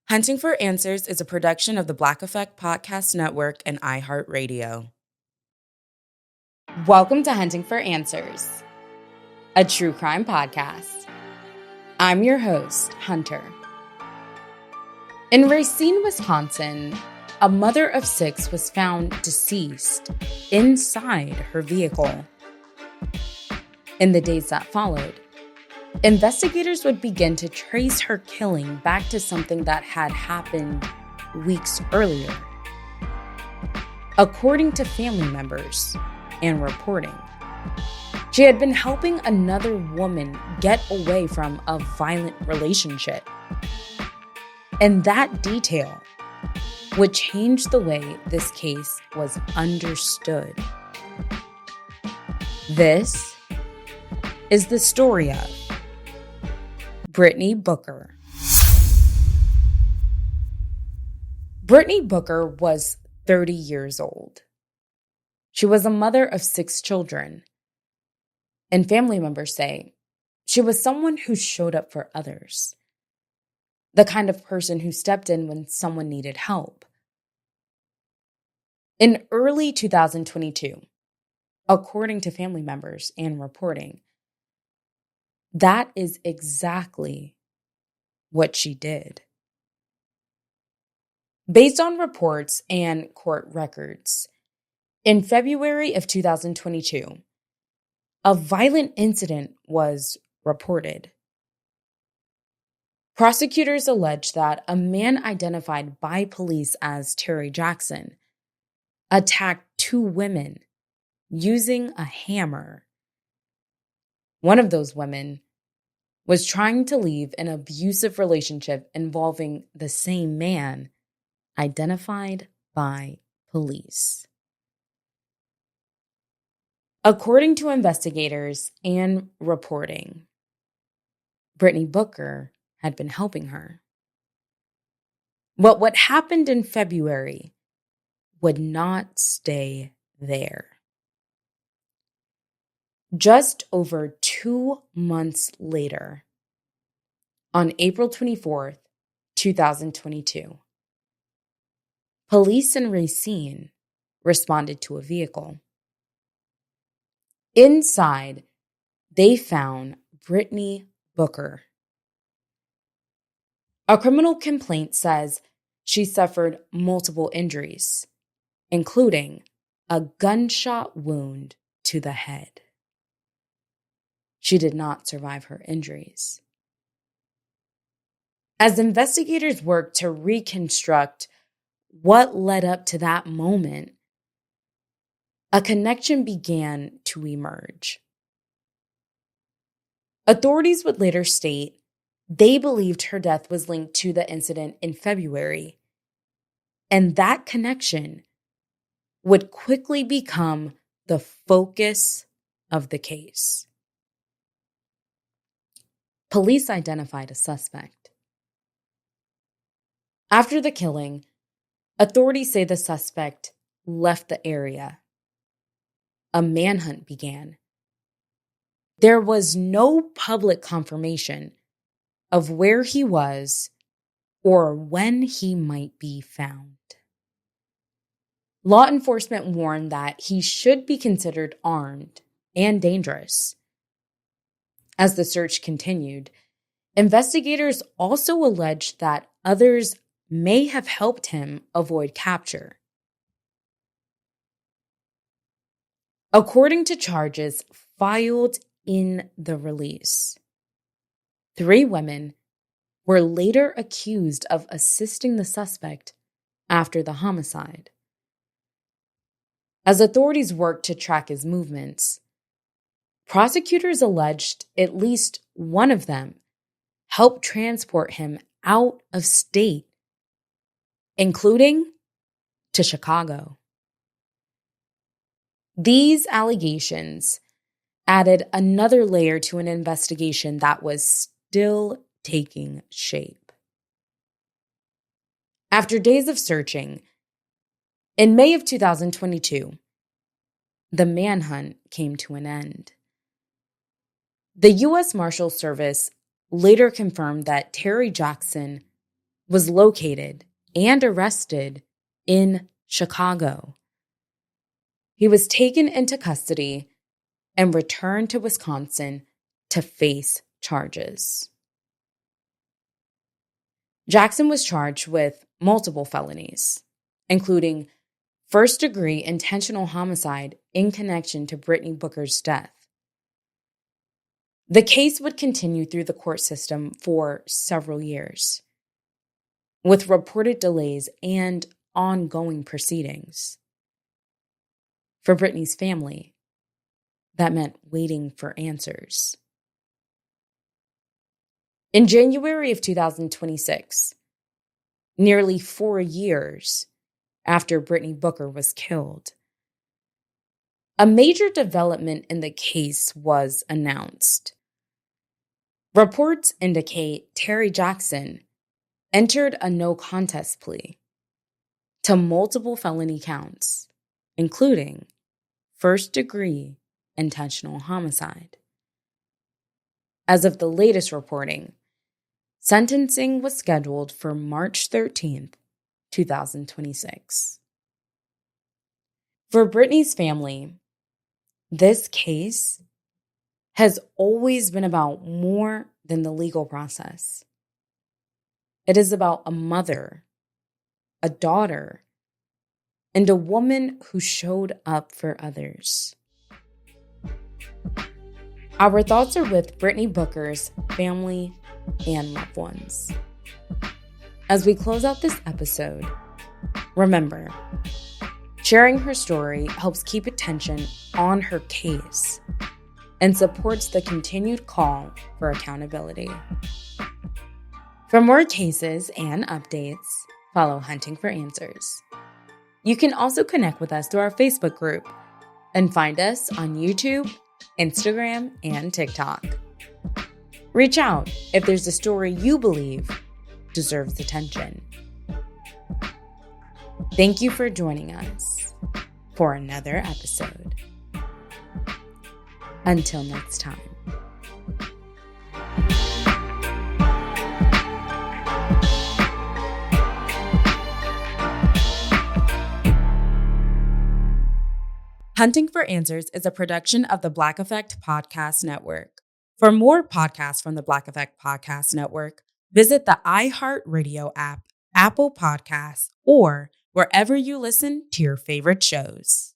Hunting for Answers is a production of the Black Effect Podcast Network and iHeartRadio. Welcome to Hunting for Answers, a true crime podcast. I'm your host, Hunter. In Racine, Wisconsin, a mother of 6 was found deceased inside her vehicle. In the days that followed, investigators would begin to trace her killing back to something that had happened weeks earlier. According to family members and reporting, she had been helping another woman get away from a violent relationship. And that detail would change the way this case was understood. This is the story of Brittany Booker. Brittany Booker was 30 years old. She was a mother of 6 children, and family members say she was someone who showed up for others, the kind of person who stepped in when someone needed help. In early 2022, according to family members and reporting, that is exactly what she did. Based on reports and court records, in February of 2022, a violent incident was reported. Prosecutors allege that a man identified by police as Terry Jackson attacked 2 women using a hammer. One of those women was trying to leave an abusive relationship involving the same man identified by police. According to investigators and reporting, Brittany Booker had been helping her. But what happened in February would not stay there. Just over 2 months later, on April 24th, 2022, police in Racine responded to a vehicle. Inside, they found Brittany Booker. A criminal complaint says she suffered multiple injuries, including a gunshot wound to the head. She did not survive her injuries. As investigators worked to reconstruct what led up to that moment, a connection began to emerge. Authorities would later state they believed her death was linked to the incident in February, and that connection would quickly become the focus of the case. Police identified a suspect. After the killing, authorities say the suspect left the area. A manhunt began. There was no public confirmation of where he was or when he might be found. Law enforcement warned that he should be considered armed and dangerous. As the search continued, investigators also alleged that others may have helped him avoid capture. According to charges filed in the release, 3 women were later accused of assisting the suspect after the homicide. As authorities worked to track his movements, prosecutors alleged at least one of them helped transport him out of state, including to Chicago. These allegations added another layer to an investigation that was still taking shape. After days of searching, in May of 2022, the manhunt came to an end. The U.S. Marshals Service later confirmed that Terry Jackson was located and arrested in Chicago. He was taken into custody and returned to Wisconsin to face charges. Jackson was charged with multiple felonies, including first-degree intentional homicide in connection to Brittany Booker's death. The case would continue through the court system for several years, with reported delays and ongoing proceedings. For Brittany's family, that meant waiting for answers. In January of 2026, nearly 4 years after Brittany Booker was killed, a major development in the case was announced. Reports indicate Terry Jackson entered a no-contest plea to multiple felony counts, including first-degree intentional homicide. As of the latest reporting, sentencing was scheduled for March 13th, 2026. For Brittany's family, this case has always been about more than the legal process. It is about a mother, a daughter, and a woman who showed up for others. Our thoughts are with Brittany Booker's family and loved ones. As we close out this episode, remember, sharing her story helps keep attention on her case and supports the continued call for accountability. For more cases and updates, follow Hunting for Answers. You can also connect with us through our Facebook group and find us on YouTube, Instagram, and TikTok. Reach out if there's a story you believe deserves attention. Thank you for joining us for another episode. Until next time. Hunting for Answers is a production of the Black Effect Podcast Network. For more podcasts from the Black Effect Podcast Network, visit the iHeartRadio app, Apple Podcasts, or wherever you listen to your favorite shows.